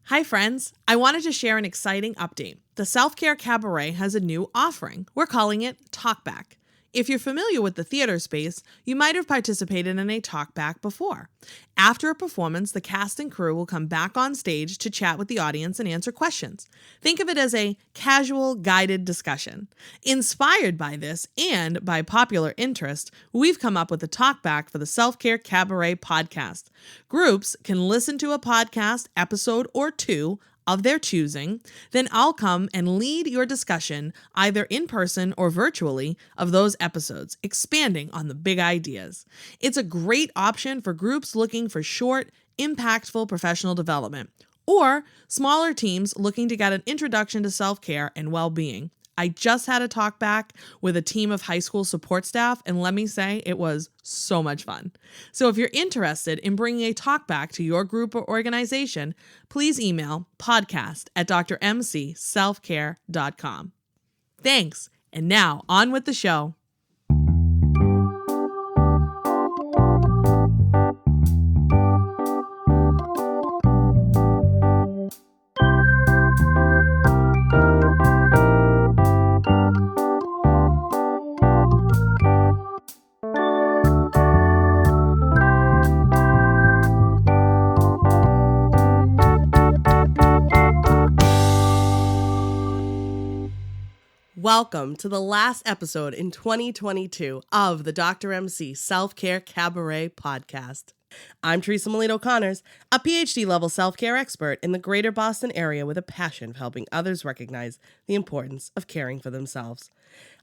Hi, friends. I wanted to share an exciting update. The Self-Care Cabaret has a new offering. We're calling it Talkback. If you're familiar with the theater space, you might have participated in a talkback before. After a performance, the cast and crew will come back on stage to chat with the audience and answer questions. Think of it as a casual, guided discussion. Inspired by this and by popular interest, we've come up with a talkback for the Self-Care Cabaret podcast. Groups can listen to a podcast episode or two of their choosing, then I'll come and lead your discussion, either in person or virtually, of those episodes, expanding on the big ideas. It's a great option for groups looking for short, impactful professional development, or smaller teams looking to get an introduction to self-care and well-being. I just had a talk back with a team of high school support staff, and let me say, it was so much fun. So if you're interested in bringing a talk back to your group or organization, please email podcast@drmcselfcare.com. Thanks, and now on with the show. Welcome to the last episode in 2022 of the Dr. MC Self-Care Cabaret podcast. I'm Teresa Melito-Conners, a PhD-level self-care expert in the greater Boston area with a passion for helping others recognize the importance of caring for themselves.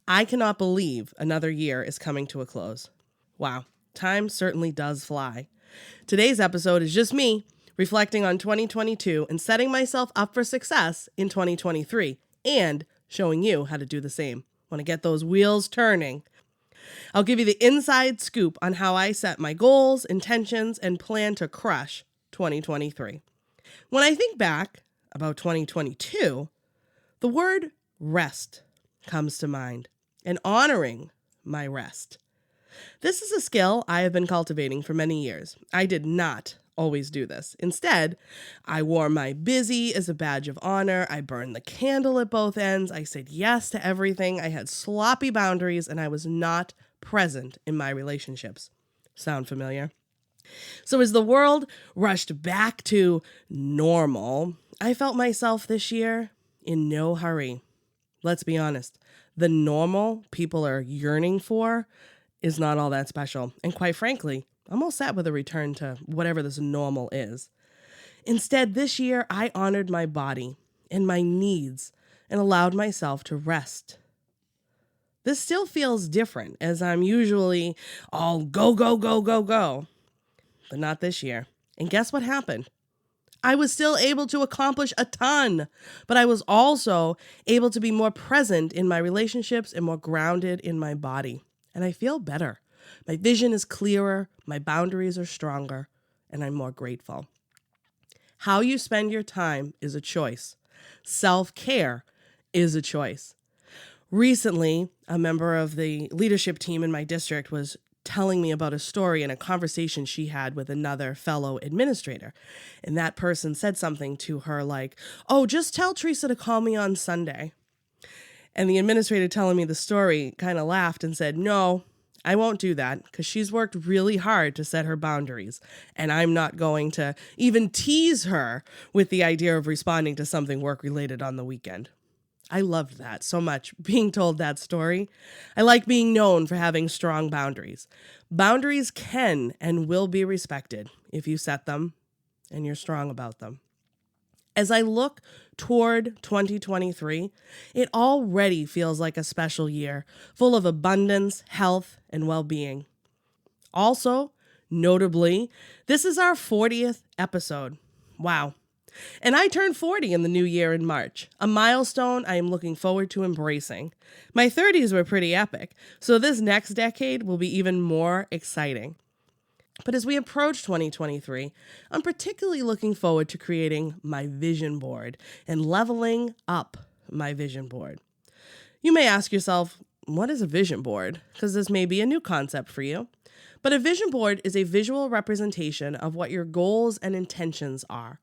I cannot believe another year is coming to a close. Wow, time certainly does fly. Today's episode is just me reflecting on 2022 and setting myself up for success in 2023 and showing you how to do the same. Want to get those wheels turning? I'll give you the inside scoop on how I set my goals, intentions, and plan to crush 2023. When I think back about 2022, the word rest comes to mind, and honoring my rest. This is a skill I have been cultivating for many years. I did not always do this. Instead, I wore my busy as a badge of honor. I burned the candle at both ends. I said yes to everything. I had sloppy boundaries, and I was not present in my relationships. Sound familiar? So as the world rushed back to normal, I felt myself this year in no hurry. Let's be honest. The normal people are yearning for is not all that special. And quite frankly, I'm all set with a return to whatever this normal is. Instead, this year, I honored my body and my needs and allowed myself to rest. This still feels different, as I'm usually all go, go, go, go, go. But not this year. And guess what happened? I was still able to accomplish a ton, but I was also able to be more present in my relationships and more grounded in my body. And I feel better. My vision is clearer, my boundaries are stronger, and I'm more grateful. How you spend your time is a choice. Self-care is a choice. Recently, a member of the leadership team in my district was telling me about a story and a conversation she had with another fellow administrator. And that person said something to her like, "Oh, just tell Teresa to call me on Sunday." And the administrator telling me the story kind of laughed and said, "No, I won't do that because she's worked really hard to set her boundaries, and I'm not going to even tease her with the idea of responding to something work-related on the weekend." I loved that so much, being told that story. I like being known for having strong boundaries. Boundaries can and will be respected if you set them and you're strong about them. As I look toward 2023, it already feels like a special year, full of abundance, health, and well-being. Also, notably, this is our 40th episode. Wow. And I turned 40 in the new year in March, a milestone I am looking forward to embracing. My 30s were pretty epic, so this next decade will be even more exciting. But as we approach 2023, I'm particularly looking forward to creating my vision board and leveling up my vision board. You may ask yourself, what is a vision board? Because this may be a new concept for you. But a vision board is a visual representation of what your goals and intentions are.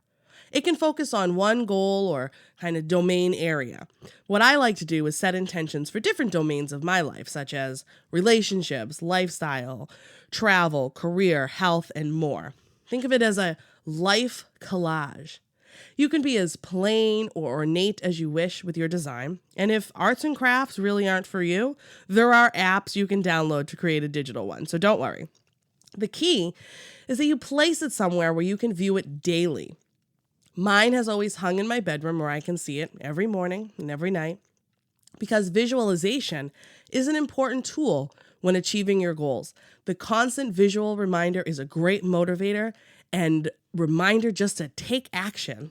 It can focus on one goal or kind of domain area. What I like to do is set intentions for different domains of my life, such as relationships, lifestyle, travel, career, health, and more. Think of it as a life collage. You can be as plain or ornate as you wish with your design, and if arts and crafts really aren't for you, there are apps you can download to create a digital one, so don't worry. The key is that you place it somewhere where you can view it daily. Mine has always hung in my bedroom where I can see it every morning and every night, because visualization is an important tool when achieving your goals. The constant visual reminder is a great motivator and reminder just to take action.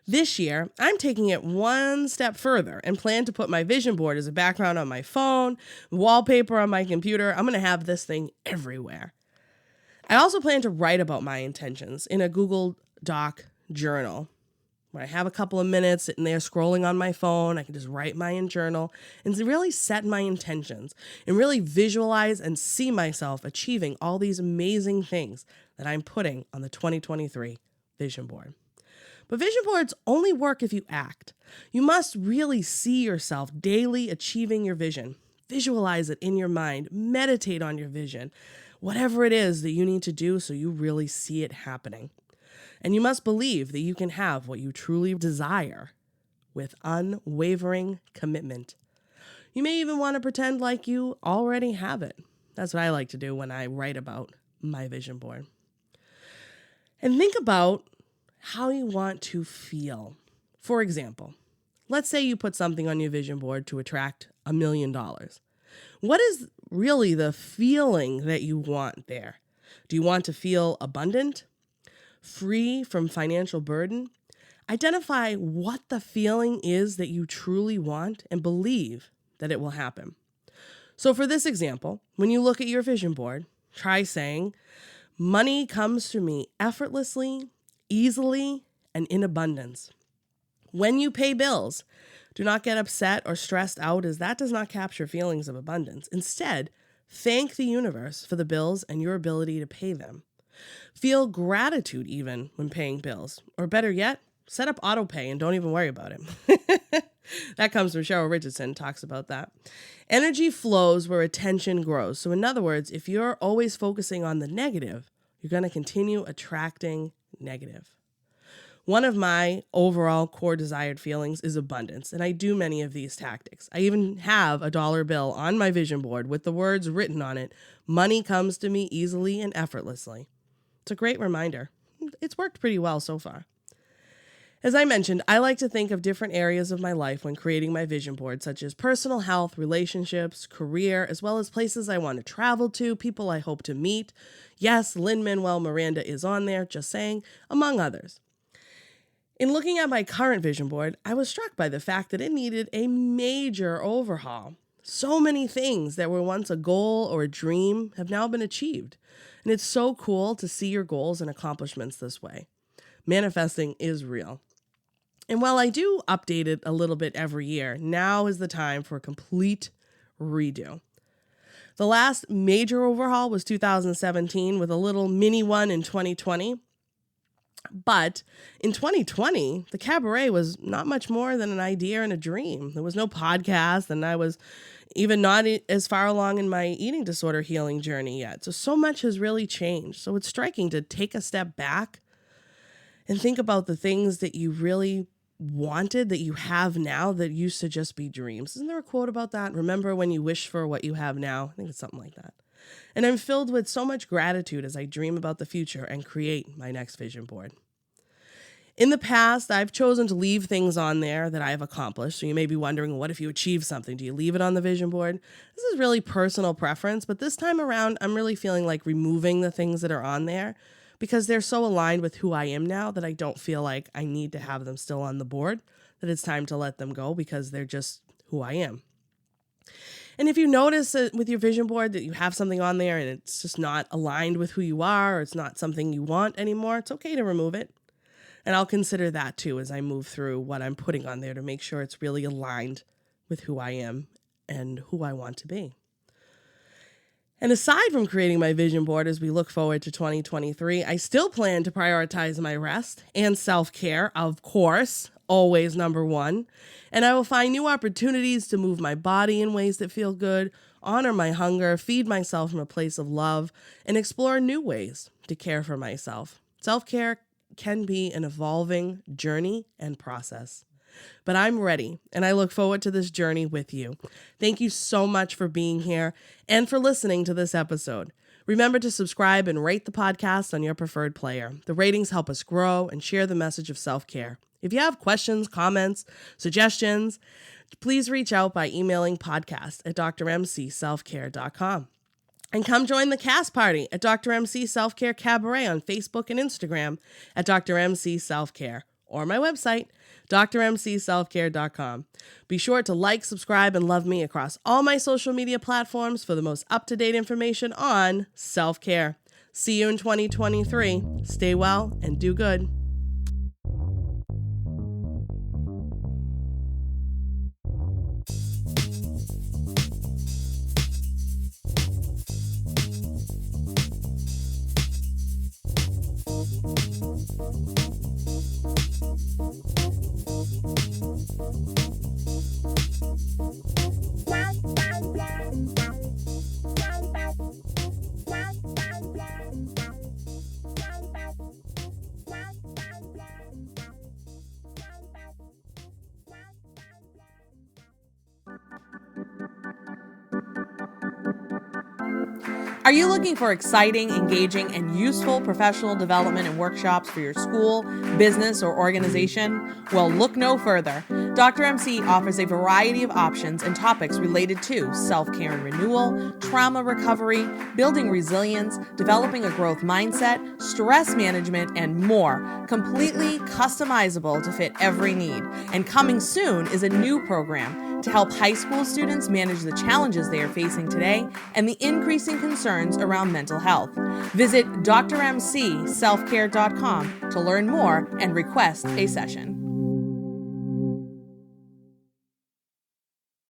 This year, I'm taking it one step further and plan to put my vision board as a background on my phone, wallpaper on my computer. I'm going to have this thing everywhere. I also plan to write about my intentions in a Google Doc journal. When I have a couple of minutes sitting there scrolling on my phone, I can just write my journal and really set my intentions and really visualize and see myself achieving all these amazing things that I'm putting on the 2023 vision board. But vision boards only work if you act. You must really see yourself daily achieving your vision. Visualize it in your mind. Meditate on your vision. Whatever it is that you need to do so you really see it happening. And you must believe that you can have what you truly desire with unwavering commitment. You may even want to pretend like you already have it. That's what I like to do when I write about my vision board. And think about how you want to feel. For example, let's say you put something on your vision board to attract $1 million. What is really the feeling that you want there? Do you want to feel abundant? Free from financial burden? Identify what the feeling is that you truly want and believe that it will happen. So for this example, when you look at your vision board, try saying, money comes to me effortlessly, easily, and in abundance. When you pay bills, do not get upset or stressed out, as that does not capture feelings of abundance. Instead, thank the universe for the bills and your ability to pay them. Feel gratitude even when paying bills, or better yet, set up auto pay and don't even worry about it. That comes from Cheryl Richardson, talks about that. Energy flows where attention grows. So in other words, if you're always focusing on the negative, you're going to continue attracting negative. One of my overall core desired feelings is abundance, and I do many of these tactics. I even have a dollar bill on my vision board with the words written on it, money comes to me easily and effortlessly. It's a great reminder. It's worked pretty well so far. As I mentioned, I like to think of different areas of my life when creating my vision board, such as personal health, relationships, career, as well as places I want to travel to, people I hope to meet. Yes, Lin-Manuel Miranda is on there, just saying, among others. In looking at my current vision board, I was struck by the fact that it needed a major overhaul. So many things that were once a goal or a dream have now been achieved. And it's so cool to see your goals and accomplishments this way. Manifesting is real. And while I do update it a little bit every year, now is the time for a complete redo. The last major overhaul was 2017 with a little mini one in 2020. But in 2020, the cabaret was not much more than an idea and a dream. There was no podcast, and I was even not as far along in my eating disorder healing journey yet. So much has really changed. So it's striking to take a step back and think about the things that you really wanted that you have now that used to just be dreams. Isn't there a quote about that? Remember when you wish for what you have now? I think it's something like that. And I'm filled with so much gratitude as I dream about the future and create my next vision board. In the past, I've chosen to leave things on there that I have accomplished. So you may be wondering, what if you achieve something? Do you leave it on the vision board? This is really personal preference, but this time around, I'm really feeling like removing the things that are on there because they're so aligned with who I am now that I don't feel like I need to have them still on the board, that it's time to let them go because they're just who I am. And if you notice with your vision board that you have something on there and it's just not aligned with who you are, or it's not something you want anymore, it's okay to remove it. And I'll consider that too as I move through what I'm putting on there to make sure it's really aligned with who I am and who I want to be. And aside from creating my vision board as we look forward to 2023, I still plan to prioritize my rest and self-care, of course, always number one. And I will find new opportunities to move my body in ways that feel good, honor my hunger, feed myself from a place of love, and explore new ways to care for myself. Self-care can be an evolving journey and process. But I'm ready, and I look forward to this journey with you. Thank you so much for being here and for listening to this episode. Remember to subscribe and rate the podcast on your preferred player. The ratings help us grow and share the message of self-care. If you have questions, comments, suggestions, please reach out by emailing podcast@drmcselfcare.com. And come join the cast party at Dr. MC Self-Care Cabaret on Facebook and Instagram at Dr. MC Self-Care, or my website, drmcselfcare.com. Be sure to like, subscribe, and love me across all my social media platforms for the most up-to-date information on self-care. See you in 2023. Stay well and do good. Are you looking for exciting, engaging, and useful professional development and workshops for your school, business, or organization? Well, look no further. Dr. MC offers a variety of options and topics related to self-care and renewal, trauma recovery, building resilience, developing a growth mindset, stress management, and more, completely customizable to fit every need. And coming soon is a new program to help high school students manage the challenges they are facing today and the increasing concerns around mental health. Visit drmcselfcare.com to learn more and request a session.